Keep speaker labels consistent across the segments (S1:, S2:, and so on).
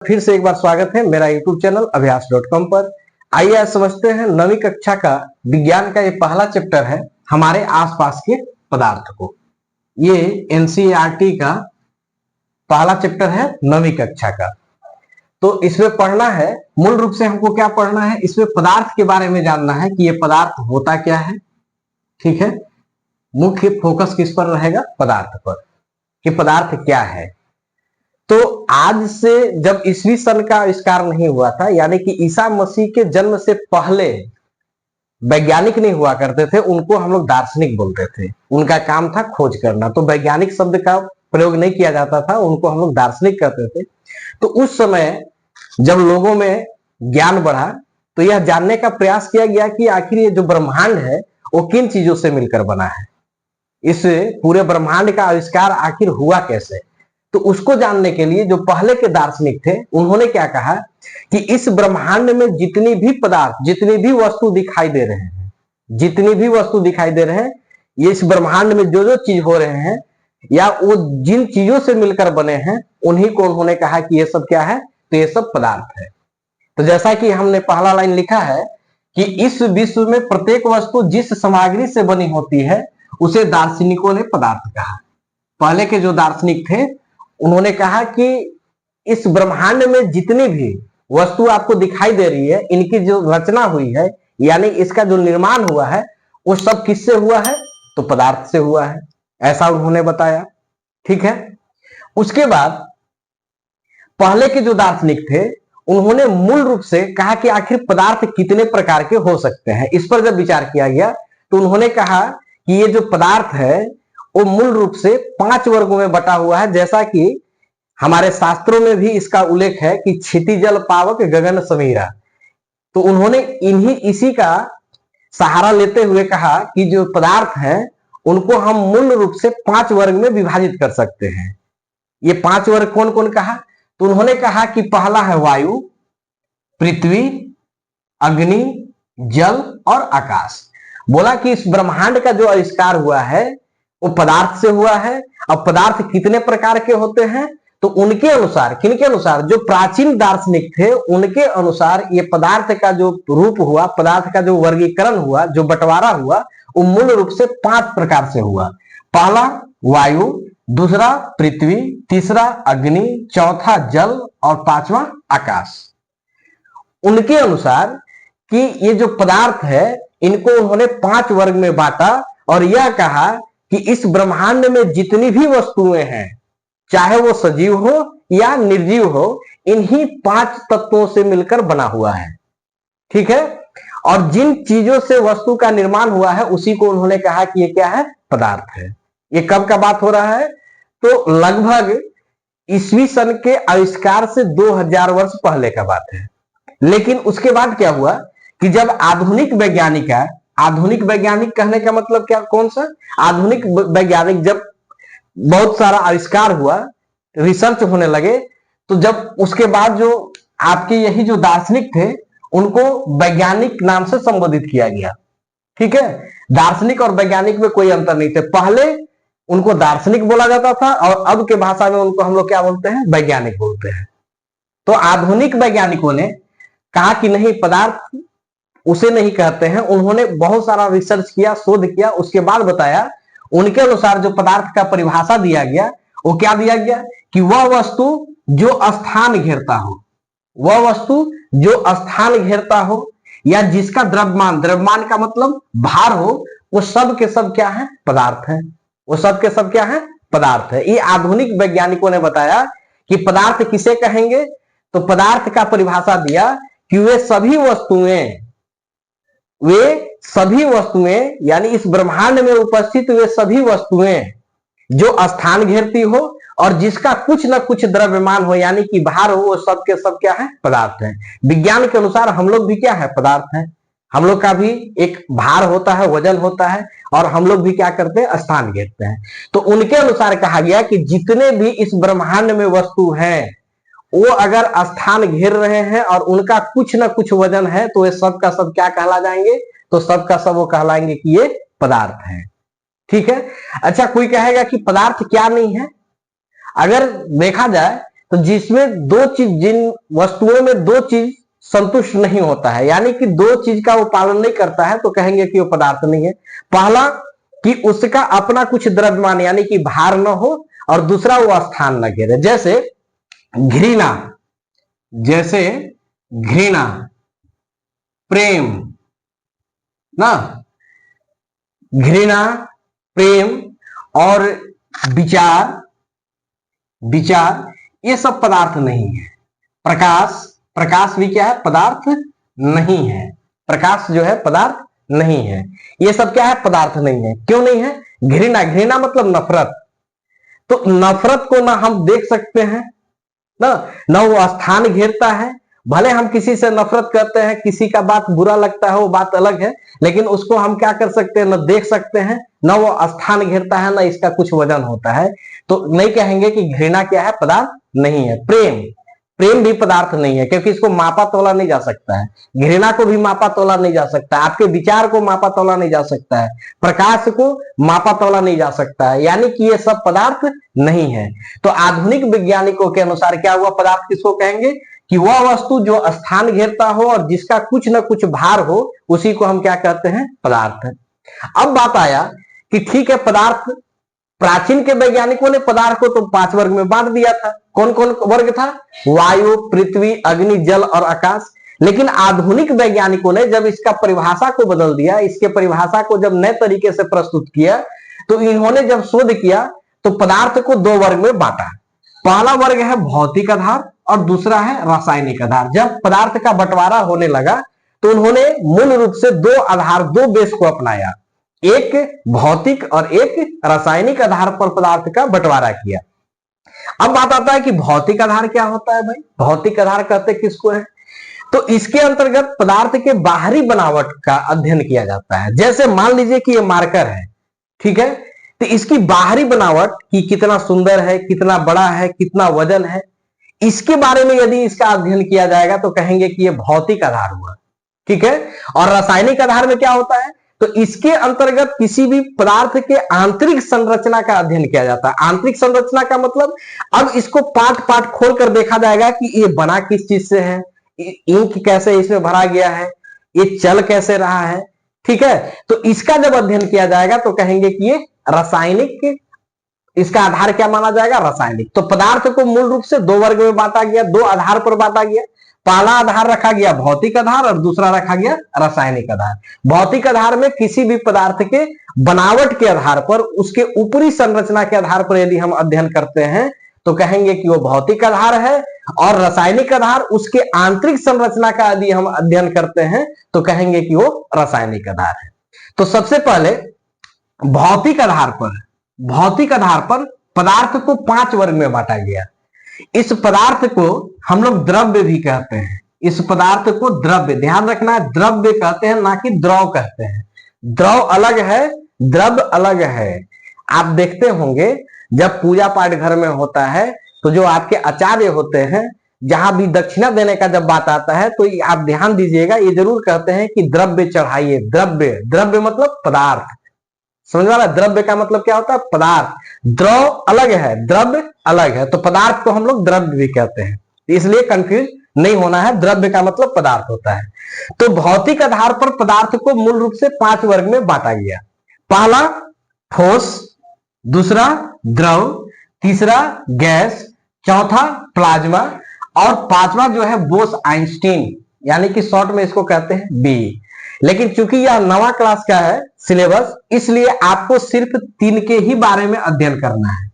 S1: फिर से एक बार स्वागत है मेरा YouTube चैनल अभ्यास.com पर। आइए आज समझते हैं 9वीं कक्षा का विज्ञान का ये पहला चैप्टर है हमारे आसपास के पदार्थ को। ये NCERT का पहला चैप्टर है 9वीं कक्षा का। तो इसमें पढ़ना है, मूल रूप से हमको क्या पढ़ना है, इसमें पदार्थ के बारे में जानना है कि ये पदार्थ होता क्या है। ठीक है, मुख्य फोकस किस पर रहेगा? पदार्थ पर, कि पदार्थ क्या है। तो आज से जब ईसवी सन का आविष्कार नहीं हुआ था, यानी कि ईसा मसीह के जन्म से पहले वैज्ञानिक नहीं हुआ करते थे, उनको हम लोग दार्शनिक बोलते थे। उनका काम था खोज करना, तो वैज्ञानिक शब्द का प्रयोग नहीं किया जाता था, उनको हम लोग दार्शनिक कहते थे। तो उस समय जब लोगों में ज्ञान बढ़ा तो यह जानने का प्रयास किया गया कि आखिर ये जो ब्रह्मांड है वो किन चीजों से मिलकर बना है, इस पूरे ब्रह्मांड का आविष्कार आखिर हुआ कैसे। तो उसको जानने के लिए जो पहले के दार्शनिक थे उन्होंने क्या कहा कि इस ब्रह्मांड में जितनी भी पदार्थ, जितनी भी वस्तु दिखाई दे रहे हैं, जितनी भी वस्तु दिखाई दे रहे हैं, ये इस ब्रह्मांड में जो जो चीज हो रहे हैं या वो जिन चीजों से मिलकर बने हैं, उन्हीं को उन्होंने कहा कि ये सब क्या है, तो ये सब पदार्थ है। तो जैसा कि हमने पहला लाइन लिखा है कि इस विश्व में प्रत्येक वस्तु जिस सामग्री से बनी होती है उसे दार्शनिकों ने पदार्थ कहा। पहले के जो दार्शनिक थे उन्होंने कहा कि इस ब्रह्मांड में जितनी भी वस्तु आपको दिखाई दे रही है, इनकी जो रचना हुई है, यानी इसका जो निर्माण हुआ है, वो सब किससे हुआ है? तो पदार्थ से हुआ है, ऐसा उन्होंने बताया। ठीक है, उसके बाद पहले के जो दार्शनिक थे उन्होंने मूल रूप से कहा कि आखिर पदार्थ कितने प्रकार के हो सकते हैं। इस पर जब विचार किया गया तो उन्होंने कहा कि ये जो पदार्थ है वो मूल रूप से 5 वर्गों में बटा हुआ है, जैसा कि हमारे शास्त्रों में भी इसका उल्लेख है कि क्षितिजल पावक गगन समीरा। तो उन्होंने इसी का सहारा लेते हुए कहा कि जो पदार्थ है उनको हम मूल रूप से 5 वर्ग में विभाजित कर सकते हैं। ये 5 वर्ग कौन कौन कहा? तो उन्होंने कहा कि पहला है वायु, पृथ्वी, अग्नि, जल और आकाश। बोला कि इस ब्रह्मांड का जो आविष्कार हुआ है वो पदार्थ से हुआ है। अब पदार्थ कितने प्रकार के होते हैं? तो उनके अनुसार, किनके अनुसार? जो प्राचीन दार्शनिक थे उनके अनुसार ये पदार्थ का जो रूप हुआ, पदार्थ का जो वर्गीकरण हुआ, जो बंटवारा हुआ, वो मूल रूप से 5 प्रकार से हुआ। पहला वायु, दूसरा पृथ्वी, तीसरा अग्नि, चौथा जल और 5वां आकाश। उनके अनुसार कि ये जो पदार्थ है इनको उन्होंने 5 वर्ग में बांटा और यह कहा कि इस ब्रह्मांड में जितनी भी वस्तुएं हैं, चाहे वो सजीव हो या निर्जीव हो, इन्हीं 5 तत्वों से मिलकर बना हुआ है। ठीक है, और जिन चीजों से वस्तु का निर्माण हुआ है उसी को उन्होंने कहा कि ये क्या है? पदार्थ है। ये कब का बात हो रहा है? तो लगभग ईसवी सन के आविष्कार से 2000 वर्ष पहले का बात है। लेकिन उसके बाद क्या हुआ कि जब आधुनिक वैज्ञानिक है, आधुनिक वैज्ञानिक कहने का मतलब क्या, कौन सा? आधुनिक वैज्ञानिक जब बहुत सारा आविष्कार हुआ, रिसर्च होने लगे, तो जब उसके बाद जो आपके यही जो दार्शनिक थे उनको वैज्ञानिक नाम से संबोधित किया गया। ठीक है, दार्शनिक और वैज्ञानिक में कोई अंतर नहीं थे। पहले उनको दार्शनिक बोला जाता था और अब के भाषा में उनको हम लोग क्या बोलते हैं? वैज्ञानिक बोलते हैं। तो आधुनिक वैज्ञानिकों ने कहा कि नहीं, पदार्थ उसे नहीं कहते हैं। उन्होंने बहुत सारा रिसर्च किया, शोध किया, उसके बाद बताया उनके अनुसार जो पदार्थ का परिभाषा दिया गया वो क्या दिया गया कि वह वस्तु जो स्थान घेरता हो, वह वस्तु जो स्थान घेरता हो या जिसका द्रव्यमान, द्रव्यमान का मतलब भार हो, वो सब के सब क्या है? पदार्थ है। वो सब के सब क्या है? पदार्थ है। ये आधुनिक वैज्ञानिकों ने बताया कि पदार्थ किसे कहेंगे। तो पदार्थ का परिभाषा दिया कि वे सभी वस्तुएं यानी इस ब्रह्मांड में उपस्थित वे सभी वस्तुएं जो स्थान घेरती हो और जिसका कुछ न कुछ द्रव्यमान हो यानी कि भार हो, वो सब के सब क्या है? पदार्थ है। विज्ञान के अनुसार हम लोग भी क्या है? पदार्थ है। हम लोग का भी एक भार होता है, वजन होता है, और हम लोग भी क्या करते हैं? स्थान घेरते हैं। तो उनके अनुसार कहा गया कि जितने भी इस ब्रह्मांड में वस्तु हैं वो अगर स्थान घेर रहे हैं और उनका कुछ ना कुछ वजन है तो ये सब का सब क्या कहला जाएंगे? तो सब का सब वो कहलाएंगे कि ये पदार्थ है। ठीक है, अच्छा कोई कहेगा कि पदार्थ क्या नहीं है? अगर देखा जाए तो जिसमें दो चीज, जिन वस्तुओं में दो चीज संतुष्ट नहीं होता है, यानी कि दो चीज का वो पालन नहीं करता है, तो कहेंगे कि वो पदार्थ नहीं है। पहला कि उसका अपना कुछ द्रव्यमान यानी कि भार न हो, और दूसरा वो स्थान न घेरे। जैसे घृणा, जैसे घृणा, प्रेम ना, घृणा, प्रेम और विचार, विचार ये सब पदार्थ नहीं है। प्रकाश, प्रकाश भी क्या है? पदार्थ नहीं है। प्रकाश जो है पदार्थ नहीं है। ये सब क्या है? पदार्थ नहीं है। क्यों नहीं है? घृणा, घृणा मतलब नफरत। तो नफरत को ना हम देख सकते हैं ना वो स्थान घेरता है। भले हम किसी से नफरत करते हैं, किसी का बात बुरा लगता है, वो बात अलग है, लेकिन उसको हम क्या कर सकते हैं? न देख सकते हैं, न वो स्थान घेरता है, न इसका कुछ वजन होता है। तो नहीं कहेंगे कि घृणा क्या है? पदार्थ नहीं है। प्रेम, प्रेम भी पदार्थ नहीं है, क्योंकि इसको मापा तोला नहीं जा सकता है। घृणा को भी मापा तोला नहीं जा सकता है, आपके विचार को मापा तोला नहीं जा सकता है, प्रकाश को मापा तोला नहीं जा सकता है, यानी कि ये सब पदार्थ नहीं है। तो आधुनिक वैज्ञानिकों के अनुसार क्या हुआ? पदार्थ किसको कहेंगे? कि वह वस्तु जो स्थान घेरता हो और जिसका कुछ न कुछ भार हो, उसी को हम क्या कहते हैं? पदार्थ। अब बात आया कि ठीक है, पदार्थ, प्राचीन के वैज्ञानिकों ने पदार्थ को तो 5 वर्ग में बांट दिया था। कौन कौन वर्ग था? वायु, पृथ्वी, अग्नि, जल और आकाश। लेकिन आधुनिक वैज्ञानिकों ने जब इसका परिभाषा को बदल दिया, इसके परिभाषा को जब नए तरीके से प्रस्तुत किया, तो इन्होंने जब शोध किया तो पदार्थ को 2 वर्ग में बांटा। पहला वर्ग है भौतिक आधार और दूसरा है रासायनिक आधार। जब पदार्थ का बंटवारा होने लगा तो उन्होंने मूल रूप से 2 आधार, 2 बेस को अपनाया, एक भौतिक और एक रासायनिक आधार पर पदार्थ का बंटवारा किया। अब बात आता है कि भौतिक आधार क्या होता है भाई? भौतिक आधार कहते किसको है? तो इसके अंतर्गत पदार्थ के बाहरी बनावट का अध्ययन किया जाता है। जैसे मान लीजिए कि ये मार्कर है, ठीक है, तो इसकी बाहरी बनावट कि कितना सुंदर है, कितना बड़ा है, कितना वजन है, इसके बारे में यदि इसका अध्ययन किया जाएगा तो कहेंगे कि ये भौतिक आधार हुआ, ठीक है। और रासायनिक आधार में क्या होता है? तो इसके अंतर्गत किसी भी पदार्थ के आंतरिक संरचना का अध्ययन किया जाता है। आंतरिक संरचना का मतलब अब इसको पार्ट पार्ट खोल कर देखा जाएगा कि ये बना किस चीज से है, इंक कैसे इसमें भरा गया है, ये चल कैसे रहा है, ठीक है। तो इसका जब अध्ययन किया जाएगा तो कहेंगे कि ये रासायनिक, इसका आधार क्या माना जाएगा? रासायनिक। तो पदार्थ को मूल रूप से 2 वर्ग में बांटा गया, 2 आधार पर बांटा गया। पहला आधार रखा गया भौतिक आधार और दूसरा रखा गया रासायनिक आधार। भौतिक आधार में किसी भी पदार्थ के बनावट के आधार पर, उसके ऊपरी संरचना के आधार पर यदि हम अध्ययन करते हैं तो कहेंगे कि वो भौतिक आधार है। और रासायनिक आधार, उसके आंतरिक संरचना का यदि हम अध्ययन करते हैं तो कहेंगे कि वो रासायनिक आधार है। तो सबसे पहले भौतिक आधार पर पदार्थ को 5 वर्ग में बांटा गया। इस पदार्थ को हम लोग द्रव्य भी कहते हैं। इस पदार्थ को द्रव्य, ध्यान रखना है, द्रव्य कहते हैं, ना कि द्रव कहते हैं। द्रव अलग है, द्रव्य अलग है। आप देखते होंगे जब पूजा पाठ घर में होता है तो जो आपके आचार्य होते हैं, जहां भी दक्षिणा देने का जब बात आता है तो आप ध्यान दीजिएगा, ये जरूर कहते हैं कि द्रव्य चढ़ाइए। द्रव्य, द्रव्य मतलब पदार्थ, समझ वाला? द्रव्य का मतलब क्या होता है? पदार्थ। द्रव अलग है, द्रव्य अलग है। तो पदार्थ को हम लोग द्रव्य भी कहते हैं, इसलिए कंफ्यूज नहीं होना है, द्रव्य का मतलब पदार्थ होता है। तो भौतिक आधार पर पदार्थ को मूल रूप से 5 वर्ग में बांटा गया। पहला ठोस, दूसरा द्रव, तीसरा गैस, चौथा प्लाज्मा और 5वां जो है बोस-आइंस्टीन, यानी कि शॉर्ट में इसको कहते हैं बी। लेकिन चूंकि यह नवा क्लास का है सिलेबस, इसलिए आपको सिर्फ 3 के ही बारे में अध्ययन करना है।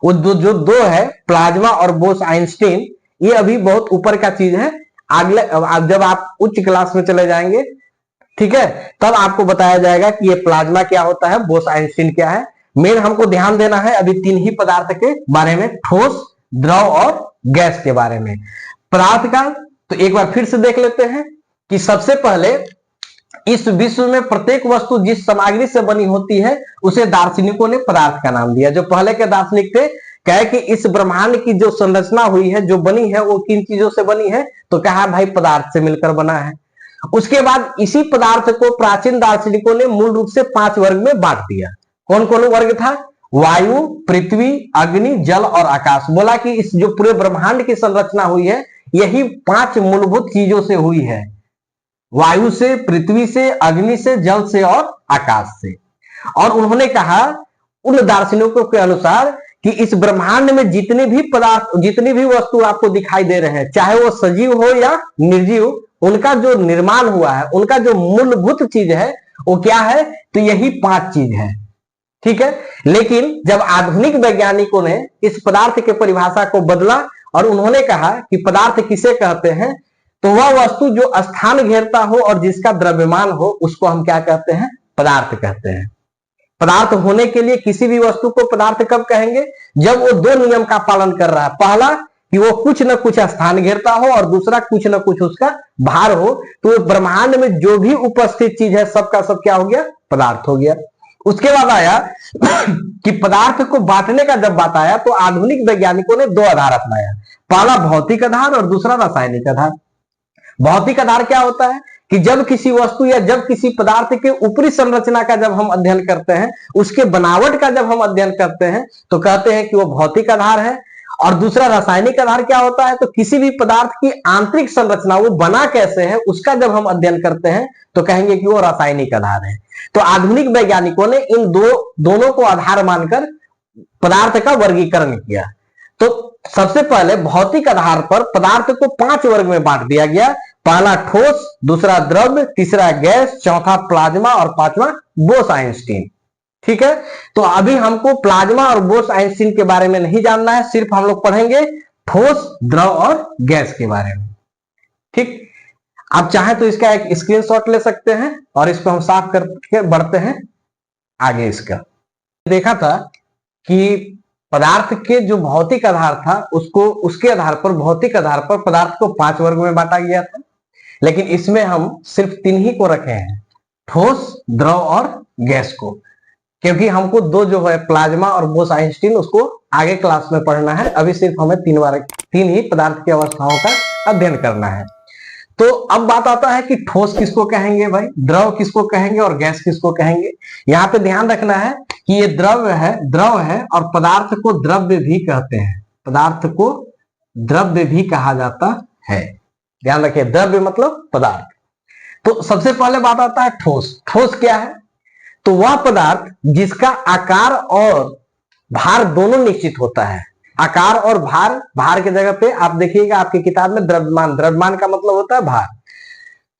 S1: वो जो 2 है प्लाज्मा और बोस-आइंस्टीन, ये अभी बहुत ऊपर का चीज है। अगले जब आप उच्च क्लास में चले जाएंगे, ठीक है, तब आपको बताया जाएगा कि ये प्लाज्मा क्या होता है, बोस-आइंस्टीन क्या है। मेन हमको ध्यान देना है अभी 3 ही पदार्थ के बारे में, ठोस, द्रव और गैस के बारे में। पदार्थ का तो एक बार फिर से देख लेते हैं कि सबसे पहले इस विश्व में प्रत्येक वस्तु जिस सामग्री से बनी होती है उसे दार्शनिकों ने पदार्थ का नाम दिया। जो पहले के दार्शनिक थे, कहे कि इस ब्रह्मांड की जो संरचना हुई है, जो बनी है, वो किन चीजों से बनी है? तो कहा भाई पदार्थ से मिलकर बना है। उसके बाद इसी पदार्थ को प्राचीन दार्शनिकों ने मूल रूप से 5 वर्ग में बांट दिया। कौन कौन वर्ग था? वायु, पृथ्वी, अग्नि, जल और आकाश। बोला कि इस जो पूरे ब्रह्मांड की संरचना हुई है यही 5 मूलभूत चीजों से हुई है, वायु से, पृथ्वी से, अग्नि से, जल से और आकाश से। और उन्होंने कहा उन दार्शनिकों के अनुसार कि इस ब्रह्मांड में जितने भी पदार्थ, जितनी भी वस्तु आपको दिखाई दे रहे हैं, चाहे वो सजीव हो या निर्जीव, उनका जो निर्माण हुआ है, उनका जो मूलभूत चीज है वो क्या है, तो यही 5 चीज है। ठीक है, लेकिन जब आधुनिक वैज्ञानिकों ने इस पदार्थ के परिभाषा को बदला और उन्होंने कहा कि पदार्थ किसे कहते हैं, तो वह वस्तु जो स्थान घेरता हो और जिसका द्रव्यमान हो उसको हम क्या कहते हैं, पदार्थ कहते हैं। पदार्थ होने के लिए किसी भी वस्तु को पदार्थ कब कहेंगे, जब वो 2 नियम का पालन कर रहा है। पहला कि वो कुछ न कुछ स्थान घेरता हो और दूसरा कुछ न कुछ उसका भार हो। तो ब्रह्मांड में जो भी उपस्थित चीज है सबका सब क्या हो गया, पदार्थ हो गया। उसके बाद आया कि पदार्थ को बांटने का जब बात आया तो आधुनिक वैज्ञानिकों ने 2 आधार अपनाया, पहला भौतिक आधार और दूसरा रासायनिक आधार। भौतिक आधार क्या होता है कि जब किसी वस्तु या जब किसी पदार्थ के ऊपरी संरचना का जब हम अध्ययन करते हैं, उसके बनावट का जब हम अध्ययन करते हैं तो कहते हैं कि वो भौतिक आधार है। और दूसरा रासायनिक आधार क्या होता है, तो किसी भी पदार्थ की आंतरिक संरचना, वो बना कैसे है, उसका जब हम अध्ययन करते हैं तो कहेंगे कि वो रासायनिक आधार है। तो आधुनिक वैज्ञानिकों ने इन दोनों को आधार मानकर पदार्थ का वर्गीकरण किया। तो सबसे पहले भौतिक आधार पर पदार्थ को 5 वर्ग में बांट दिया गया। पहला ठोस, दूसरा द्रव्य, तीसरा गैस, चौथा प्लाज्मा और 5वां बोस-आइंस्टीन। ठीक है, तो अभी हमको प्लाज्मा और बोस-आइंस्टीन के बारे में नहीं जानना है, सिर्फ हम लोग पढ़ेंगे ठोस, द्रव और गैस के बारे में। ठीक, आप चाहें तो इसका एक स्क्रीनशॉट ले सकते हैं और इसको हम साफ करके बढ़ते हैं आगे। इसका देखा था कि पदार्थ के जो भौतिक आधार था उसको, उसके आधार पर, भौतिक आधार पर पदार्थ को 5 वर्ग में बांटा गया था, लेकिन इसमें हम सिर्फ 3 ही को रखे हैं, ठोस, द्रव और गैस को, क्योंकि हमको 2 जो है प्लाज्मा और बोस-आइंस्टीन उसको आगे क्लास में पढ़ना है। अभी सिर्फ हमें 3 ही पदार्थ की अवस्थाओं का अध्ययन करना है। तो अब बात आता है कि ठोस किसको कहेंगे भाई, द्रव किसको कहेंगे और गैस किसको कहेंगे। यहाँ पे ध्यान रखना है कि ये द्रव है और पदार्थ को द्रव्य भी कहते हैं, पदार्थ को द्रव्य भी कहा जाता है। ध्यान रखिए, द्रव्य मतलब पदार्थ। तो सबसे पहले बात आता है ठोस। ठोस क्या है, तो वह पदार्थ जिसका आकार और भार दोनों निश्चित होता है। आकार और भार, भार की जगह पे आप देखिएगा आपकी किताब में द्रव्यमान, द्रव्यमान का मतलब होता है भार।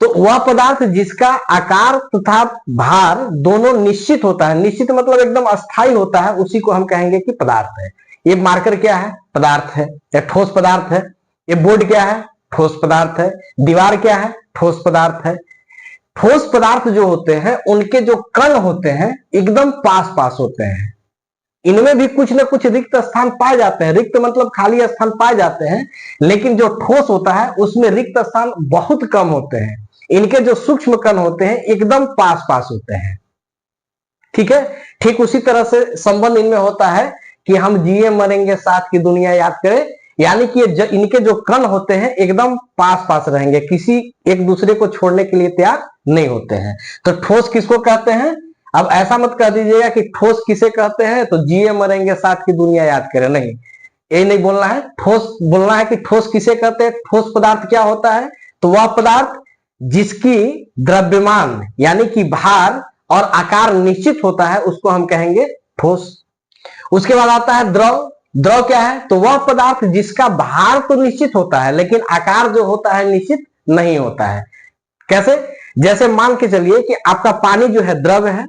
S1: तो वह पदार्थ जिसका आकार तथा भार दोनों निश्चित होता है, निश्चित मतलब एकदम अस्थायी होता है, उसी को हम कहेंगे कि पदार्थ है। ये मार्कर क्या है, पदार्थ है या ठोस पदार्थ है। ये बोर्ड क्या है, ठोस पदार्थ है। दीवार क्या है, ठोस पदार्थ है। ठोस पदार्थ जो होते हैं उनके जो कण होते हैं एकदम पास पास होते हैं। इनमें भी कुछ ना कुछ रिक्त स्थान पाए जाते हैं, रिक्त मतलब खाली स्थान पाए जाते हैं, लेकिन जो ठोस होता है उसमें रिक्त स्थान बहुत कम होते हैं। इनके जो सूक्ष्म कण होते हैं एकदम पास पास होते हैं। ठीक है, ठीक उसी तरह से संबंध इनमें होता है कि हम जिए मरेंगे साथ की दुनिया याद करें, यानी कि इनके जो कण होते हैं एकदम पास पास रहेंगे, किसी एक दूसरे को छोड़ने के लिए तैयार नहीं होते हैं। तो ठोस किसको कहते हैं, अब ऐसा मत कह दीजिएगा कि ठोस किसे कहते हैं तो जिए मरेंगे साथ की दुनिया याद करें, नहीं, ये नहीं बोलना है। ठोस बोलना है कि ठोस किसे कहते हैं। ठोस पदार्थ क्या होता है, तो वह पदार्थ जिसकी द्रव्यमान यानी कि भार और आकार निश्चित होता है उसको हम कहेंगे ठोस। उसके बाद आता है द्रव। द्रव क्या है, तो वह पदार्थ जिसका भार तो निश्चित होता है लेकिन आकार जो होता है निश्चित नहीं होता है। कैसे, जैसे मान के चलिए कि आपका पानी जो है द्रव है,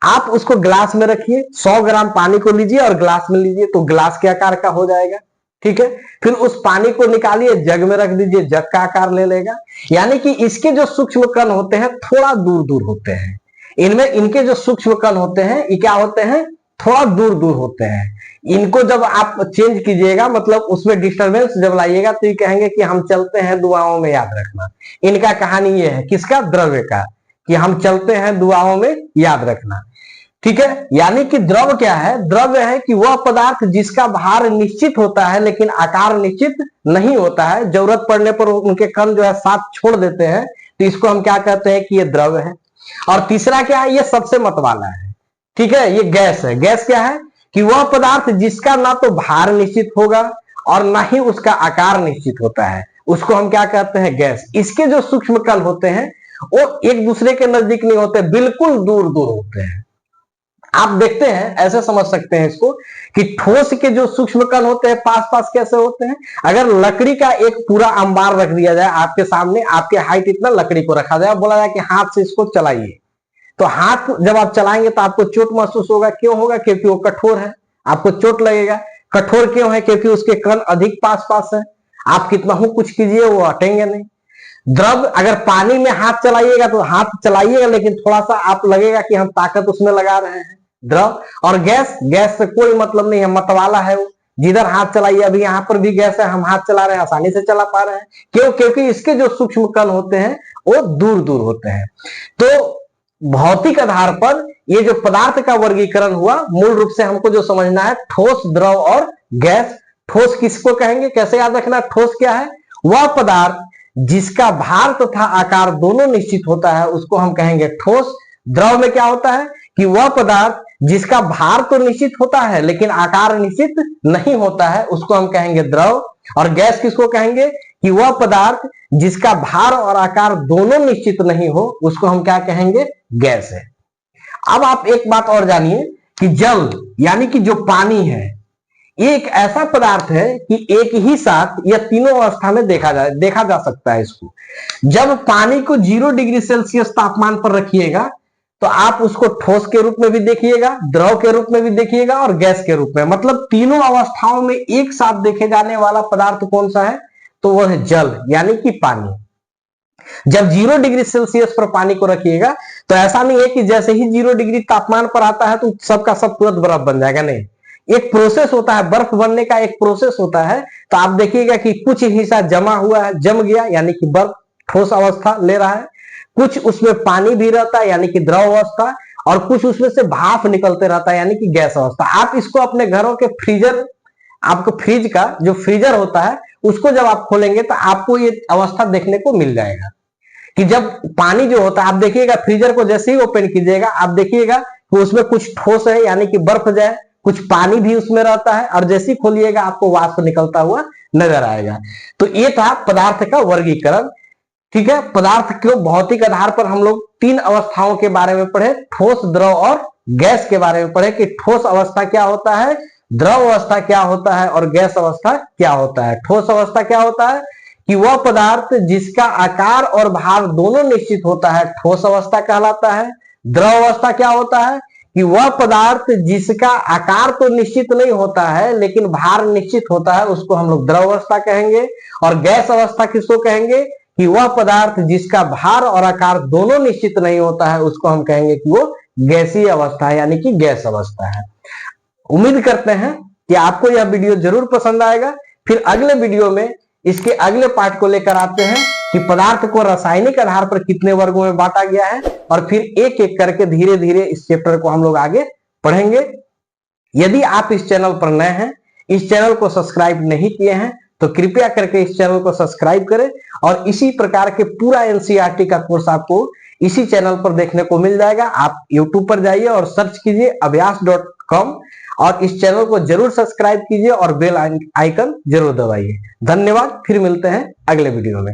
S1: आप उसको ग्लास में रखिए, 100 ग्राम पानी को लीजिए और ग्लास में लीजिए तो ग्लास के आकार का हो जाएगा। ठीक है, फिर उस पानी को निकालिए, जग में रख दीजिए, जग का आकार ले लेगा। यानी कि इसके जो सूक्ष्म कण होते हैं थोड़ा दूर दूर होते हैं। इनमें इनके जो सूक्ष्म कण होते हैं ये क्या होते हैं, थोड़ा दूर दूर होते हैं। इनको जब आप चेंज कीजिएगा, मतलब उसमें डिस्टरबेंस जब लाइएगा तो ये कहेंगे कि हम चलते हैं दुआओं में, याद रखना। इनका कहानी ये है, किसका, द्रव्य का, कि हम चलते हैं दुआओं में, याद रखना। ठीक है, यानी कि द्रव क्या है, द्रव्य है कि वह पदार्थ जिसका भार निश्चित होता है लेकिन आकार निश्चित नहीं होता है, जरूरत पड़ने पर उनके कण जो है साथ छोड़ देते हैं, तो इसको हम क्या कहते हैं कि ये द्रव्य है। और तीसरा क्या है, ये सबसे मत वाला है। ठीक है, ये गैस है। गैस क्या है, कि वह पदार्थ जिसका ना तो भार निश्चित होगा और ना ही उसका आकार निश्चित होता है, उसको हम क्या कहते हैं? गैस। इसके जो सूक्ष्म कण होते हैं वो एक दूसरे के नजदीक नहीं होते, बिल्कुल दूर दूर होते हैं। आप देखते हैं, ऐसे समझ सकते हैं इसको कि ठोस के जो सूक्ष्म कण होते हैं पास पास कैसे होते हैं। अगर लकड़ी का एक पूरा अंबार रख दिया जाए आपके सामने, आपके हाइट इतना लकड़ी को रखा जाए, बोला जाए कि हाथ से इसको चलाइए, तो हाथ जब आप चलाएंगे तो आपको चोट महसूस होगा। क्यों होगा? क्योंकि वो कठोर है, आपको चोट लगेगा। कठोर क्यों है? क्योंकि उसके कण अधिक पास पास है। आप कितना ही कुछ कीजिए वो हटेंगे नहीं। द्रव, अगर पानी में हाथ चलाइएगा तो हाथ चलाइएगा, लेकिन थोड़ा सा आप लगेगा कि हम ताकत उसमें लगा रहे हैं। द्रव और गैस, गैस से कोई मतलब नहीं है, मतवाला है वो। जिधर हाथ चलाइए, अभी यहाँ पर भी गैस है, हम हाथ चला रहे हैं, आसानी से चला पा रहे हैं। क्यों? क्योंकि इसके जो सूक्ष्म कण होते हैं वो दूर दूर होते हैं। तो भौतिक आधार पर ये जो पदार्थ का वर्गीकरण हुआ, मूल रूप से हमको जो समझना है ठोस, द्रव और गैस। ठोस किसको कहेंगे? कैसे याद रखना? ठोस क्या है? वह पदार्थ जिसका भार तथा आकार दोनों निश्चित होता है उसको हम कहेंगे ठोस। द्रव में क्या होता है कि वह पदार्थ जिसका भार तो निश्चित होता है लेकिन आकार निश्चित नहीं होता है, उसको हम कहेंगे द्रव। और गैस किसको कहेंगे? कि वह पदार्थ जिसका भार और आकार दोनों निश्चित नहीं हो, उसको हम क्या कहेंगे? गैस है। अब आप एक बात और जानिए कि जल यानी कि जो पानी है, एक ऐसा पदार्थ है कि एक ही साथ या तीनों अवस्था में देखा जा सकता है इसको। जब पानी को 0 डिग्री सेल्सियस तापमान पर रखिएगा तो आप उसको ठोस के रूप में भी देखिएगा, द्रव के रूप में भी देखिएगा और गैस के रूप में। मतलब तीनों अवस्थाओं में एक साथ देखे जाने वाला पदार्थ कौन सा है? तो वह है जल यानी कि पानी। जब 0 डिग्री सेल्सियस पर पानी को रखिएगा तो ऐसा नहीं है कि जैसे ही 0 डिग्री तापमान पर आता है तो सबका सब तुरंत बर्फ बन जाएगा, नहीं। एक प्रोसेस होता है, बर्फ बनने का एक प्रोसेस होता है। तो आप देखिएगा कि कुछ हिस्सा जमा हुआ है, जम गया यानी कि बर्फ ठोस अवस्था ले रहा है, कुछ उसमें पानी भी रहता है यानी कि द्रव अवस्था, और कुछ उसमें से भाप निकलते रहता है यानी कि गैस अवस्था। आप इसको अपने घरों के फ्रीजर, आपको फ्रिज का जो फ्रीजर होता है उसको जब आप खोलेंगे तो आपको ये अवस्था देखने को मिल जाएगा कि जब पानी जो होता है, आप देखिएगा फ्रीजर को जैसे ही ओपन कीजिएगा आप देखिएगा कि उसमें कुछ ठोस है यानी कि बर्फ जाए, कुछ पानी भी उसमें रहता है, और जैसे ही खोलिएगा आपको वाष्प निकलता हुआ नजर आएगा। तो ये था पदार्थ का वर्गीकरण। ठीक है, पदार्थ को भौतिक आधार पर हम लोग 3 अवस्थाओं के बारे में पढ़े, ठोस, द्रव और गैस के बारे में पढ़े कि ठोस अवस्था क्या होता है, द्रव अवस्था क्या होता है और गैस अवस्था क्या होता है। ठोस अवस्था क्या होता है कि वह पदार्थ जिसका आकार और भार दोनों निश्चित होता है, ठोस अवस्था कहलाता है। द्रव अवस्था क्या होता है कि वह पदार्थ जिसका आकार तो निश्चित नहीं होता है लेकिन भार निश्चित होता है, उसको हम लोग द्रव अवस्था कहेंगे। और गैस अवस्था किसको कहेंगे कि वह पदार्थ जिसका भार और आकार दोनों निश्चित नहीं होता है, उसको हम कहेंगे कि वो गैसीय अवस्था है यानी कि गैस अवस्था है। उम्मीद करते हैं कि आपको यह वीडियो जरूर पसंद आएगा। फिर अगले वीडियो में इसके अगले पार्ट को लेकर आते हैं कि पदार्थ को रासायनिक आधार पर कितने वर्गों में बांटा गया है, और फिर एक एक करके धीरे धीरे इस चैप्टर को हम लोग आगे पढ़ेंगे। यदि आप इस चैनल पर नए हैं, इस चैनल को सब्सक्राइब नहीं किए हैं, तो कृपया करके इस चैनल को सब्सक्राइब करें। और इसी प्रकार के पूरा एनसीईआरटी का कोर्स आपको इसी चैनल पर देखने को मिल जाएगा। आप यूट्यूब पर जाइए और सर्च कीजिए अभ्यास.com, और इस चैनल को जरूर सब्सक्राइब कीजिए और बेल आइकन जरूर दबाइए। धन्यवाद, फिर मिलते हैं अगले वीडियो में।